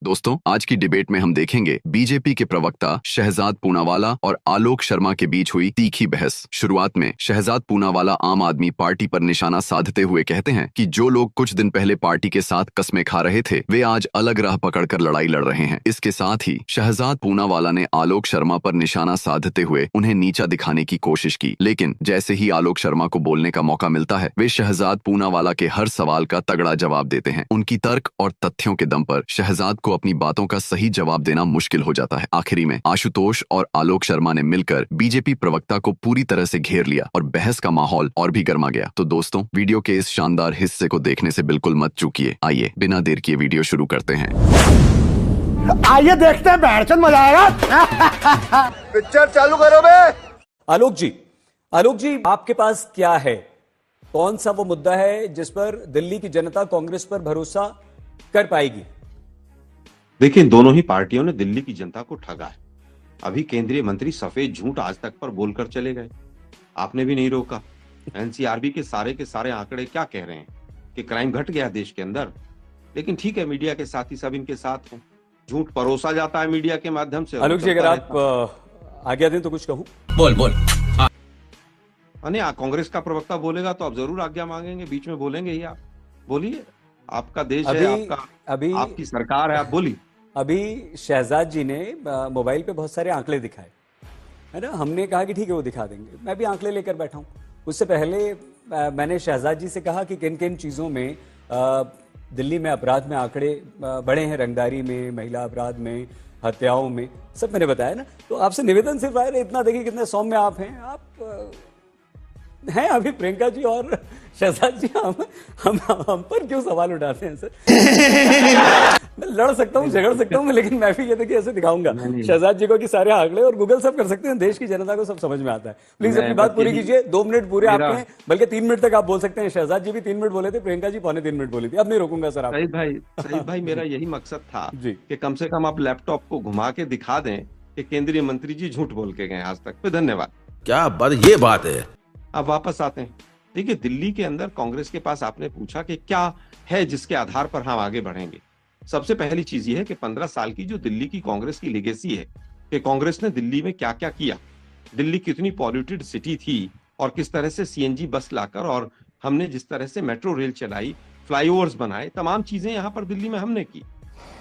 दोस्तों, आज की डिबेट में हम देखेंगे बीजेपी के प्रवक्ता शहजाद पूनावाला और आलोक शर्मा के बीच हुई तीखी बहस। शुरुआत में शहजाद पूनावाला आम आदमी पार्टी पर निशाना साधते हुए कहते हैं कि जो लोग कुछ दिन पहले पार्टी के साथ कस्में खा रहे थे वे आज अलग राह पकड़कर लड़ाई लड़ रहे हैं। इसके साथ ही शहजाद पूनावाला ने आलोक शर्मा पर निशाना साधते हुए उन्हें नीचा दिखाने की कोशिश की, लेकिन जैसे ही आलोक शर्मा को बोलने का मौका मिलता है वे शहजाद पूनावाला के हर सवाल का तगड़ा जवाब देते हैं। उनकी तर्क और तथ्यों के दम पर शहजाद को अपनी बातों का सही जवाब देना मुश्किल हो जाता है। आखिरी में आशुतोष और आलोक शर्मा ने मिलकर बीजेपी प्रवक्ता को पूरी तरह से घेर लिया और बहस का माहौल और भी गर्मा गया। तो दोस्तों, वीडियो के इस शानदार हिस्से को देखने से बिल्कुल मत चूकिए। आइए बिना देर किए वीडियो शुरू करते हैं। आइए देखते हैं, बैठचंद मजा आएगा। पिक्चर चालू करो बे। आलोक जी आपके पास क्या है? कौन सा वो मुद्दा है जिस पर दिल्ली की जनता कांग्रेस पर भरोसा कर पाएगी? देखिए, दोनों ही पार्टियों ने दिल्ली की जनता को ठगा है। अभी केंद्रीय मंत्री सफेद झूठ आज तक पर बोलकर चले गए, आपने भी नहीं रोका। एनसीआरबी के सारे आंकड़े क्या कह रहे हैं कि क्राइम घट गया देश के अंदर। लेकिन ठीक है, मीडिया के साथ ही सब इनके साथ हैं। झूठ परोसा जाता है मीडिया के माध्यम से। आलोक जी, अगर आप आज्ञा दें तो कुछ कहूं। बोल। कांग्रेस का प्रवक्ता बोलेगा तो आप जरूर आज्ञा मांगेंगे, बीच में बोलेंगे ही। आप बोलिए, आपका देश है, आपकी सरकार है, आप बोलिए। अभी शहजाद जी ने मोबाइल पे बहुत सारे आंकड़े दिखाए, है ना। हमने कहा कि ठीक है वो दिखा देंगे, मैं भी आंकड़े लेकर बैठा हूं। उससे पहले मैंने शहजाद जी से कहा कि किन किन चीजों में दिल्ली में अपराध में आंकड़े बढ़े हैं, रंगदारी में, महिला अपराध में, हत्याओं में, सब मैंने बताया ना। तो आपसे निवेदन सिर्फ आया, इतना देखिए कितने सौम्य आप हैं। आप हैं अभी प्रियंका जी और शहजाद जी, हम पर क्यों सवाल उठाते हैं सर? मैं लड़ सकता हूँ, झगड़ सकता हूँ, लेकिन मैं भी ये देखिए ऐसे दिखाऊंगा शहजाद जी को कि सारे आंकड़े और गूगल सब कर सकते हैं, देश की जनता को सब समझ में आता है। प्लीज अपनी बात पूरी कीजिए। 2 मिनट पूरे आपके हैं, बल्कि 3 मिनट तक आप बोल सकते हैं। शहजाद जी भी 3 मिनट बोले थे, प्रियंका जी 2.25 मिनट बोली थी। अब नहीं रोकूंगा सर। सही भाई, मेरा यही मकसद था कि कम से कम आप लैपटॉप को घुमा के दिखा दें कि केंद्रीय मंत्री जी झूठ बोल के गए आज तक। धन्यवाद। क्या ये बात है। अब वापस आते हैं। देखिए, दिल्ली के अंदर कांग्रेस के पास आपने पूछा कि क्या है जिसके आधार पर हम आगे बढ़ेंगे। सबसे पहली चीज ये है कि 15 साल की जो दिल्ली की कांग्रेस की लेगेसी है कि कांग्रेस ने दिल्ली में क्या क्या किया, दिल्ली कितनी पॉल्यूटेड सिटी थी और किस तरह से सीएनजी बस लाकर, और हमने जिस तरह से मेट्रो रेल चलाई, फ्लाईओवर्स बनाए, तमाम चीजें यहां पर दिल्ली में हमने की।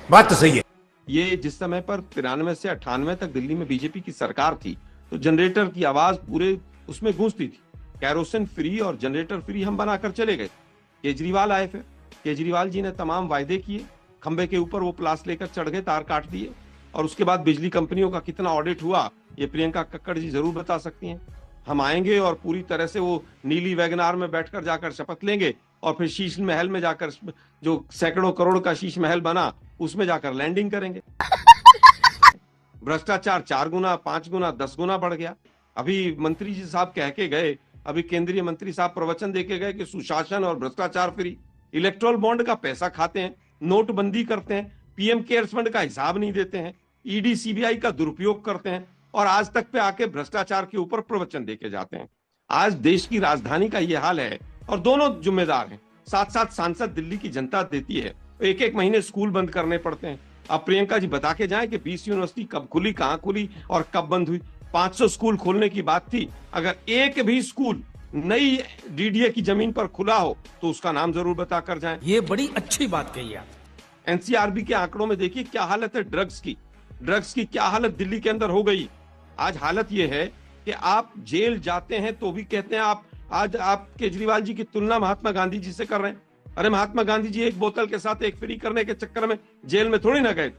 बात तो सही है। ये जिस समय पर 93 से 98 तक दिल्ली में बीजेपी की सरकार थी तो जनरेटर की आवाज पूरे उसमें गूंजती थी। कैरोसिन फ्री और जनरेटर फ्री हम बनाकर चले गए। केजरीवाल आए, फिर केजरीवाल जी ने तमाम वायदे किए, खंबे के ऊपर वो प्लास लेकर चढ़ गए, तार काट दिए। और उसके बाद बिजली कंपनियों का कितना ऑडिट हुआ ये प्रियंका कक्कड़ जी जरूर बता सकती हैं। हम आएंगे और पूरी तरह से वो नीली वैगनार में बैठकर जाकर शपथ लेंगे और फिर शीश महल में जाकर, जो सैकड़ों करोड़ का शीश महल बना, उसमें जाकर लैंडिंग करेंगे। भ्रष्टाचार 4 गुना, 5 गुना, 10 गुना बढ़ गया। अभी मंत्री जी साहब कह के गए, अभी केंद्रीय मंत्री साहब प्रवचन देके गए कि सुशासन और भ्रष्टाचार फ्री। इलेक्ट्रोल बॉन्ड का पैसा खाते हैं, नोटबंदी करते हैं, पीएम केयर्स फंड का हिसाब नहीं देते हैं, ईडी सीबीआई का दुरुपयोग करते हैं और आज तक पे आके भ्रष्टाचार के ऊपर प्रवचन देके जाते हैं। आज देश की राजधानी का ये हाल है और दोनों जिम्मेदार हैं। साथ साथ सांसद दिल्ली की जनता देती है। 1-1 महीने स्कूल बंद करने पड़ते हैं। अब प्रियंका जी बता के जाएं कि 20 यूनिवर्सिटी कब खुली, कहां खुली और कब बंद हुई। 500 स्कूल खोलने की बात थी, अगर एक भी स्कूल नई डीडीए की जमीन पर खुला हो तो उसका नाम जरूर बताकर जाएं। ये बड़ी अच्छी बात कही आप। एनसीआरबी के आंकड़ों में देखिए क्या हालत है ड्रग्स की क्या हालत दिल्ली के अंदर हो गई। आज हालत यह है कि आप जेल जाते हैं तो भी कहते हैं आप केजरीवाल जी की तुलना महात्मा गांधी जी से कर रहे हैं। अरे महात्मा गांधी जी एक बोतल के साथ एक फ्री करने के चक्कर में जेल में थोड़ी ना गए।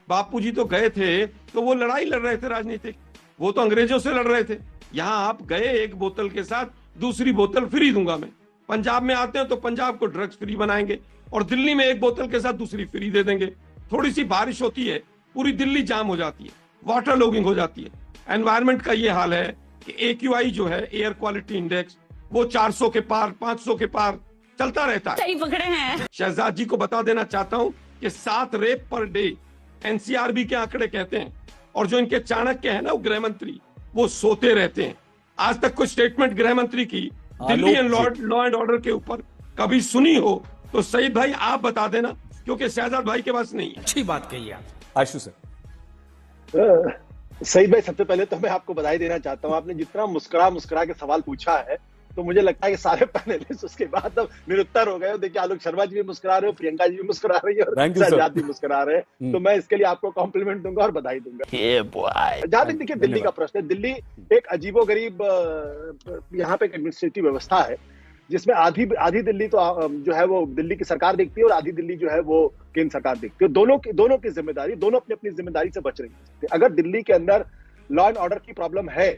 बापू जी तो गए थे तो वो लड़ाई लड़ रहे थे राजनीतिक, वो तो अंग्रेजों से लड़ रहे थे। यहां आप गए एक बोतल के साथ दूसरी बोतल फ्री दूंगा मैं। पंजाब में आते हैं तो पंजाब को ड्रग्स फ्री बनाएंगे और दिल्ली में एक बोतल के साथ दूसरी फ्री दे देंगे। थोड़ी सी बारिश होती है पूरी दिल्ली जाम हो जाती है, वाटर लॉगिंग हो जाती है। एनवायरमेंट का ये हाल है कि AQI जो है, एयर क्वालिटी इंडेक्स, वो 400 के पार, 500 के पार चलता रहता है। सही पकड़े हैं। शहजाद जी को बता देना चाहता हूं कि 7 रेप पर डे एनसीआरबी के आंकड़े कहते हैं। और जो इनके चाणक्य है ना, वो गृह मंत्री, वो सोते रहते हैं। आज तक कोई स्टेटमेंट गृह मंत्री की Delhi and law and order के ऊपर कभी सुनी हो तो सईद भाई आप बता देना। क्योंकि शहजाद भाई के पास नहीं है। अच्छी बात कही आप। आशु सर, सईद भाई, सबसे पहले तो मैं आपको बधाई देना चाहता हूँ। आपने जितना मुस्कुरा के सवाल पूछा है, तो मुझे लगता है कि सारे पैनलिस्ट उसके बाद अब निरुत्तर हो गए। देखिए, आलोक शर्मा जी भी मुस्कुरा रहे हो, प्रियंका जी भी मुस्कुरा रही है, और शहजाद भी मुस्कुरा रहे हैं। तो मैं इसके लिए आपको कॉम्प्लीमेंट दूंगा और बधाई दूंगा। जहां तक देखिए दिल्ली का प्रश्न है, दिल्ली एक अजीबोगरीब यहाँ पे एडमिनिस्ट्रेटिव व्यवस्था है, जिसमें आधी दिल्ली तो जो है वो दिल्ली की सरकार देखती है, और आधी दिल्ली जो है वो केंद्र सरकार देखती है। दोनों की जिम्मेदारी, दोनों अपनी अपनी जिम्मेदारी से बच रही है। अगर दिल्ली के अंदर लॉ एंड ऑर्डर की प्रॉब्लम है,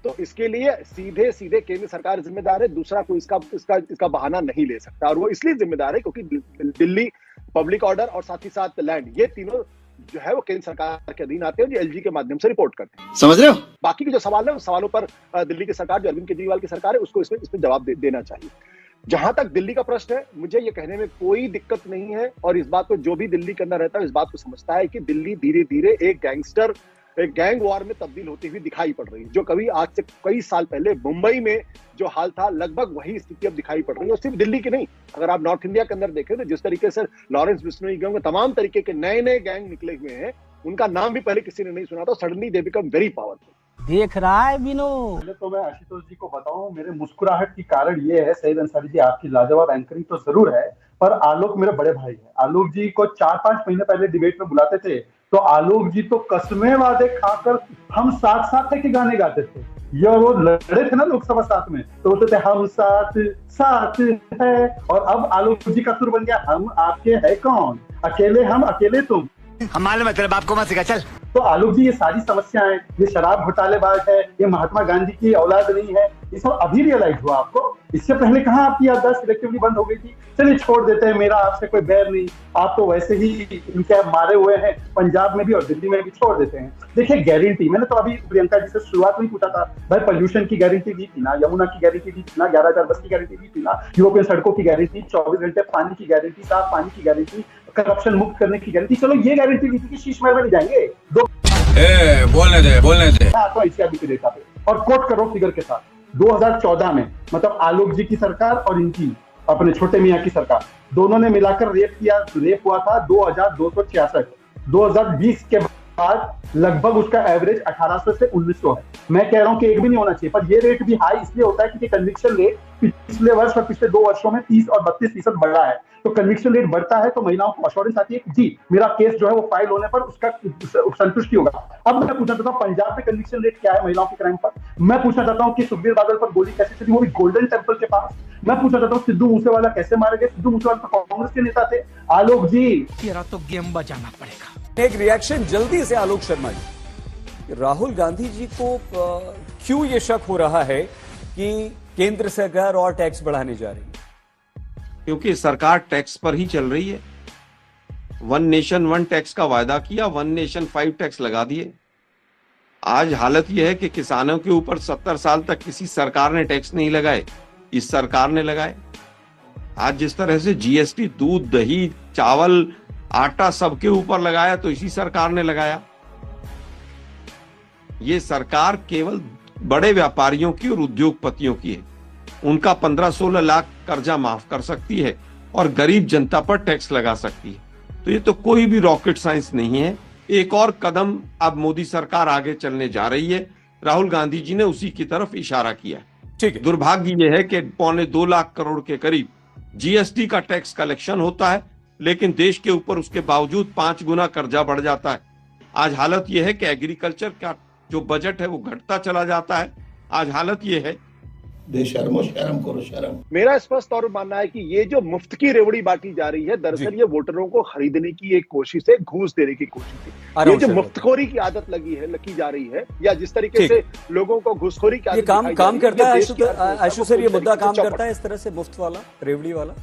तो इसके लिए सीधे केंद्र सरकार जिम्मेदार है। दूसरा कोई इसका बहाना नहीं ले सकता, और वो इसलिए जिम्मेदार है क्योंकि दिल्ली पब्लिक ऑर्डर और साथ ही साथ लैंड, ये तीनों जो है वो केंद्र सरकार के अधीन आते हैं, जो एलजी के माध्यम से रिपोर्ट करते हैं। समझ रहे हो? बाकी के जो सवाल है, उस सवालों पर दिल्ली की सरकार, जो अरविंद केजरीवाल की सरकार है, उसको इसमें जवाब देना चाहिए। जहां तक दिल्ली का प्रश्न है, मुझे ये कहने में कोई दिक्कत नहीं है, और इस बात को जो भी दिल्ली के अंदर रहता है इस बात को समझता है कि दिल्ली धीरे धीरे एक गैंग वॉर में तब्दील होती हुई दिखाई पड़ रही है। जो कभी आज से कई साल पहले मुंबई में जो हाल था, लगभग वही स्थिति अब दिखाई पड़ रही है। और सिर्फ दिल्ली की नहीं, अगर आप नॉर्थ इंडिया के अंदर देखें तो जिस तरीके से लॉरेंस बिश्नोई गैंग, तमाम तरीके के नए गैंग निकले हुए हैं, उनका नाम भी पहले किसी ने नहीं सुना था, suddenly they become very powerful. देख रहा है विनोद। पहले तो मैं आशुतोष जी को बताऊं, मेरे मुस्कुराहट की कारण ये है, सईद अंसारी जी आपकी लाजवाब एंकरिंग तो जरूर है, पर आलोक मेरे बड़े भाई हैं। आलोक जी को 4-5 महीने पहले डिबेट में बुलाते थे, तो आलोक जी तो कसमें वादे खाकर हम साथ के गाने गाते थे। ये वो लड़े थे ना लोकसभा साथ में, तो बोलते थे हम साथ है, और अब आलोक जी का सुर बन गया हम आपके है कौन, अकेले हम अकेले तुम। हमारे मतलब आपको मत सिखा, चल। तो आलोक जी, ये सारी समस्याएं, ये शराब घोटालेबाज है, ये महात्मा गांधी की औलाद नहीं है, ये सब अभी रियलाइज हुआ आपको? इससे पहले कहाँ आपकी याददाश्त सिलेक्टिवली बंद हो गई थी? चलिए छोड़ देते हैं, मेरा आपसे कोई बैर नहीं, आप तो वैसे ही इनके मारे हुए हैं पंजाब में भी और दिल्ली में भी, छोड़ देते हैं। देखिए गारंटी, मैंने तो अभी प्रियंका जी से शुरुआत में पूछा था, भाई पोल्यूशन की गारंटी दी थी ना, यमुना की गारंटी दी थी ना, 11,000 बस की गारंटी दी थी ना, यूरोपियन सड़कों की गारंटी, 24 घंटे पानी की गारंटी, साफ पानी की गारंटी, करप्शन मुक्त करने की गारंटी। चलो ये गारंटी दी थी कि शीश महल में नहीं जाएंगे, बोलने दे तो ICRB के डेटा पे, और कोट करो फिगर के साथ, 2014 में, मतलब आलोक जी की सरकार और इनकी अपने छोटे मियां की सरकार, दोनों ने मिलाकर रेप हुआ था 2266। 2020 के बाद लगभग उसका एवरेज 1800 से 1900 है। मैं कह रहा हूं कि एक भी नहीं होना चाहिए, पर ये रेट भी हाई इसलिए होता है क्योंकि कन्विक्शन रेट पिछले वर्ष और पिछले 2 वर्षों में 30 और 32% बढ़ा है। तो कन्विक्शन रेट बढ़ता है तो महिलाओं को अश्योरेंस आती है कि जी मेरा केस जो है वो फाइल होने पर उसका संतुष्टि होगा। अब मैं पूछना चाहता हूँ पंजाब में कन्विक्शन रेट क्या है महिलाओं के क्राइम पर? मैं पूछना चाहता हूँ कि सुखबीर बादल पर गोली कैसे चली, वो भी गोल्डन टेम्पल के पास? मैं पूछना चाहता हूँ सिद्धू मूसेवाला कैसे मारे गए? सिद्धू मूसेवाला तो कांग्रेस के नेता थे। आलोक जी, तेरा तो गेम बजाना पड़ेगा। एक रिएक्शन जल्दी से आलोक शर्मा जी, राहुल गांधी जी को क्यों ये शक हो रहा है कि केंद्र सरकार और टैक्स बढ़ाने जा रही है? क्योंकि सरकार टैक्स पर ही चल रही है। 1 नेशन 1 टैक्स का वायदा किया, 1 नेशन 5 टैक्स लगा दिए। आज हालत यह है कि किसानों के ऊपर 70 साल तक किसी सरकार ने टैक्स नहीं लगाए, इस सरकार ने लगाए। आज जिस तरह से GST दूध, दही, चावल, आटा सबके ऊपर लगाया तो इसी सरकार ने लगाया। ये सरकार केवल बड़े व्यापारियों की और उद्योगपतियों की है। उनका 15-16 लाख कर्जा माफ कर सकती है और गरीब जनता पर टैक्स लगा सकती है। तो ये तो कोई भी रॉकेट साइंस नहीं है। एक और कदम अब मोदी सरकार आगे चलने जा रही है। राहुल गांधी जी ने उसी की तरफ इशारा किया। ठीक है। दुर्भाग्य यह है कि 2.25 लाख करोड़ के करीब GST का टैक्स कलेक्शन होता है, लेकिन देश के ऊपर उसके बावजूद 5 गुना कर्जा बढ़ जाता है। आज हालत यह है कि एग्रीकल्चर का जो बजट है वो घटता चला जाता है। आज हालत यह है, बेशर्मो शर्म करो शर्म। मेरा स्पष्ट तौर पर मानना है कि ये जो मुफ्त की रेवड़ी बांटी जा रही है, दरअसल ये वोटरों को खरीदने की एक कोशिश है, घूस देने की कोशिश है। ये जो मुफ्तखोरी की आदत लगी जा रही है, या जिस तरीके से लोगों को घूसखोरी की आदत काम करता है आशु सर, ये मुद्दा काम करता है इस तरह से, मुफ्त वाला, रेवड़ी वाला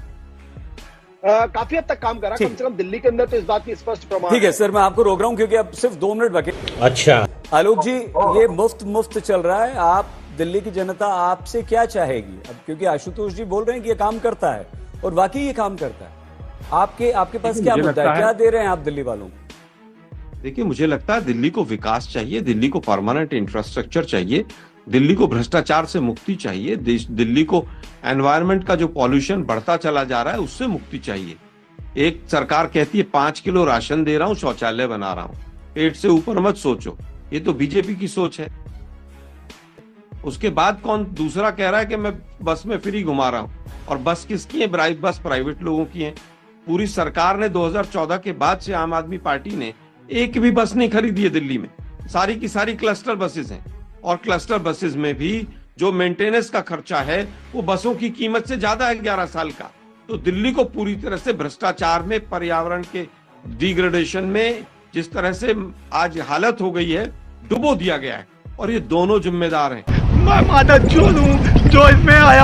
काफी हद तक काम करा। कम से कम दिल्ली के अंदर तो इस बात की स्पष्ट प्रमाण। ठीक है सर, मैं आपको रोक रहा हूं क्योंकि अब सिर्फ 2 मिनट बाकी। अच्छा आलोक जी, ये मुफ्त चल रहा है, आप दिल्ली की जनता आपसे क्या चाहेगी अब? क्योंकि आशुतोष जी बोल रहे हैं कि ये काम करता है और वाकई ये काम करता है। आपके पास क्या मुद्दा है, क्या दे रहे हैं आप दिल्ली वालों को? देखिए मुझे लगता है दिल्ली को विकास चाहिए, दिल्ली को परमानेंट इंफ्रास्ट्रक्चर चाहिए, दिल्ली को भ्रष्टाचार से मुक्ति चाहिए, दिल्ली को एनवायरनमेंट का जो पॉल्यूशन बढ़ता चला जा रहा है उससे मुक्ति चाहिए। एक सरकार कहती है 5 किलो राशन दे रहा हूं, शौचालय बना रहा हूं, पेट से ऊपर मत सोचो। ये तो बीजेपी की सोच है। उसके बाद कौन दूसरा कह रहा है कि मैं बस में फ्री घुमा रहा हूं, और बस किसकी है? बस प्राइवेट लोगों की है। पूरी सरकार ने 2014 के बाद से आम आदमी पार्टी ने एक भी बस नहीं खरीदी है दिल्ली में। सारी की सारी क्लस्टर बसेस हैं, और क्लस्टर बसेस में भी जो मेंटेनेंस का खर्चा है वो बसों की कीमत से ज्यादा है 11 साल का। तो दिल्ली को पूरी तरह से भ्रष्टाचार में, पर्यावरण के डिग्रेडेशन में जिस तरह से आज हालत हो गई है, डुबो दिया गया है, और ये दोनों जिम्मेदार हैं। मैं माता चोद हूँ जो इसमें आया।